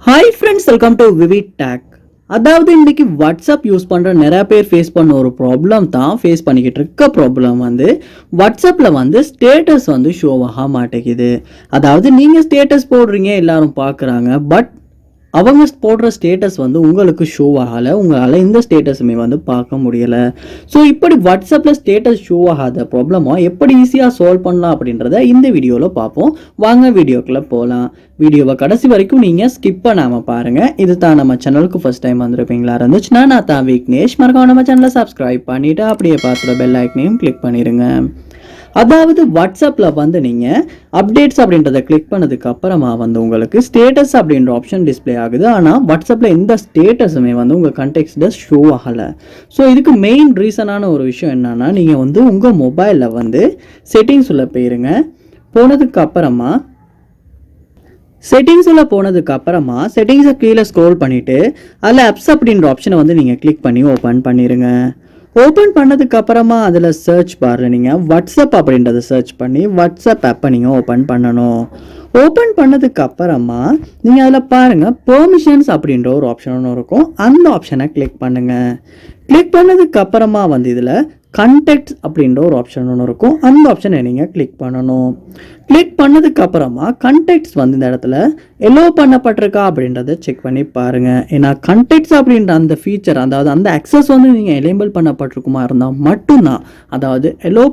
Hi friends, welcome to VividTech. அதாவது இன்னைக்கு WhatsApp use பண்ணுற நிறைய பேர் ஃபேஸ் பண்ண ஒரு ப்ராப்ளம் தான் ஃபேஸ் பண்ணிக்கிட்டு இருக்க ப்ராப்ளம் வாட்ஸ்அப்பில் ஸ்டேட்டஸ் ஷோ ஆக மாட்டேங்குது. அதாவது நீங்கள் ஸ்டேட்டஸ் போடுறீங்க, எல்லாரும் பார்க்குறாங்க, பட் அவங்க போடுற ஸ்டேட்டஸ் உங்களுக்கு ஷோ ஆகலை, உங்களால் இந்த ஸ்டேட்டஸுமே பார்க்க முடியலை. ஸோ இப்படி வாட்ஸ்அப்பில் ஸ்டேட்டஸ் ஷோ ஆகாத ப்ராப்ளமாக எப்படி ஈஸியாக சால்வ் பண்ணலாம் அப்படின்றத இந்த வீடியோவில் பார்ப்போம். வாங்க வீடியோக்குள்ளே போகலாம். வீடியோவை கடைசி வரைக்கும் நீங்கள் ஸ்கிப் பண்ணாமல் பாருங்கள். இது தான் நம்ம சேனலுக்கு ஃபர்ஸ்ட் டைம் வந்திருப்பீங்களா இருந்துச்சுன்னா நான் தான் விக்னேஷ். மறக்காம நம்ம சேனலை சப்ஸ்கிரைப் பண்ணிவிட்டு அப்படியே பார்த்துட்டு பெல் ஐக்கனையும் கிளிக் பண்ணிடுங்க. அதாவது வாட்ஸ்அப்பில் நீங்கள் அப்டேட்ஸ் அப்படின்றத கிளிக் பண்ணதுக்கு அப்புறமா உங்களுக்கு ஸ்டேட்டஸ் அப்படின்ற ஆப்ஷன் டிஸ்பிளே ஆகுது. ஆனால் வாட்ஸ்அப்பில் எந்த ஸ்டேட்டஸுமே உங்கள் கண்டெக்ஸ்டில் ஷோ ஆகலை. ஸோ இதுக்கு மெயின் ரீசனான ஒரு விஷயம் என்னன்னா, நீங்கள் உங்கள் மொபைலில் செட்டிங்ஸ் உள்ள போயிருங்க. போனதுக்கு அப்புறமா செட்டிங்ஸை கீழே ஸ்க்ரோல் பண்ணிவிட்டு அதில் ஆப்ஸ் அப்படின்ற ஆப்ஷனை நீங்கள் கிளிக் பண்ணி ஓப்பன் பண்ணிடுங்க. ஓப்பன் பண்ணதுக்கு அப்புறமா அதில் சர்ச் பாரில் நீங்கள் வாட்ஸ்அப் அப்படின்றத சர்ச் பண்ணி வாட்ஸ்அப் ஆப்பை நீங்கள் ஓப்பன் பண்ணணும். ஓப்பன் பண்ணதுக்கு அப்புறமா நீங்கள் அதில் பாருங்கள், பெர்மிஷன்ஸ் அப்படின்ற ஒரு ஆப்ஷன் ஒன்று இருக்கும். அந்த ஆப்ஷனை கிளிக் பண்ணுங்கள். கிளிக் பண்ணதுக்கு அப்புறமா இதில் கண்டெக்ட்ஸ் அப்படின்ற ஒரு ஆப்ஷன் ஒன்று இருக்கும். அந்த ஆப்ஷனை நீங்கள் கிளிக் பண்ணணும். கிளிக் பண்ணதுக்கு அப்புறமா கண்டெக்ட்ஸ் இந்த இடத்துல எலோ பண்ணப்பட்டிருக்கா அப்படின்றத செக் பண்ணி பாருங்கள். ஏன்னா கண்டெக்ட்ஸ் அப்படின்ற அந்த ஃபீச்சர், அதாவது அந்த அக்சஸ் நீங்கள் எனேபிள் பண்ணப்பட்டிருக்குமா இருந்தால் மட்டும்தான், அதாவது எலோ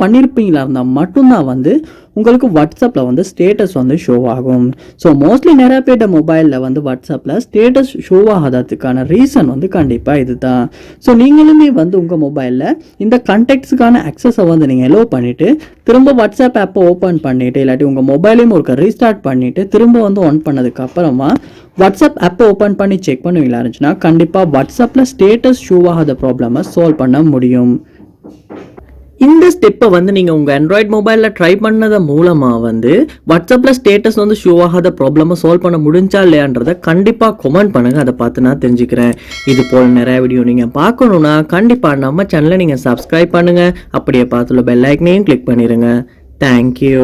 பண்ணியிருப்பீங்களா இருந்தால் மட்டும்தான் உங்களுக்கு வாட்ஸ்அப்பில் ஸ்டேட்டஸ் ஷோ ஆகும். ஸோ மோஸ்ட்லி நிறைய பேர்ட்ட மொபைலில் வாட்ஸ்அப்பில் ஸ்டேட்டஸ் ஷோ ஆகாததுக்கான ரீசன் கண்டிப்பாக இது தான். ஸோ நீங்களுமே உங்கள் மொபைலில் இந்த கண்டெக்ட்ஸுக்கான அக்சஸை நீங்கள் எலோ பண்ணிவிட்டு திரும்ப வாட்ஸ்அப் ஆப்பை ஓப்பன் பண்ணிவிட்டு, இல்லாட்டி உங்கள் மொபைலையும் ஒரு ரீஸ்டார்ட் பண்ணிவிட்டு திரும்ப ஆன் பண்ணதுக்கு அப்புறமா வாட்ஸ்அப் ஆப்பை ஓப்பன் பண்ணி செக் பண்ணுவீங்களா இருந்துச்சுன்னா கண்டிப்பாக வாட்ஸ்அப்பில் ஸ்டேட்டஸ் ஷோ ஆகாத ப்ராப்ளமை சால்வ் பண்ண முடியும். இந்த ஸ்டெப்பை நீங்கள் உங்கள் ஆண்ட்ராய்ட் மொபைலில் ட்ரை பண்ணது மூலமாக வாட்ஸ்அப்பில் ஸ்டேட்டஸ் ஷோ ஆகாத ப்ராப்ளமை சால்வ் பண்ண முடிஞ்சா இல்லையான்றதை கண்டிப்பாக கமெண்ட் பண்ணுங்கள். அதை பார்த்து நான் தெரிஞ்சுக்கிறேன். இது போல் நிறைய வீடியோ நீங்கள் பார்க்கணுன்னா கண்டிப்பாக நம்ம சேனலை நீங்கள் சப்ஸ்கிரைப் பண்ணுங்கள். அப்படியே பார்த்துள்ள பெல் ஐக்கனையும் கிளிக் பண்ணிடுங்க. தேங்க்யூ.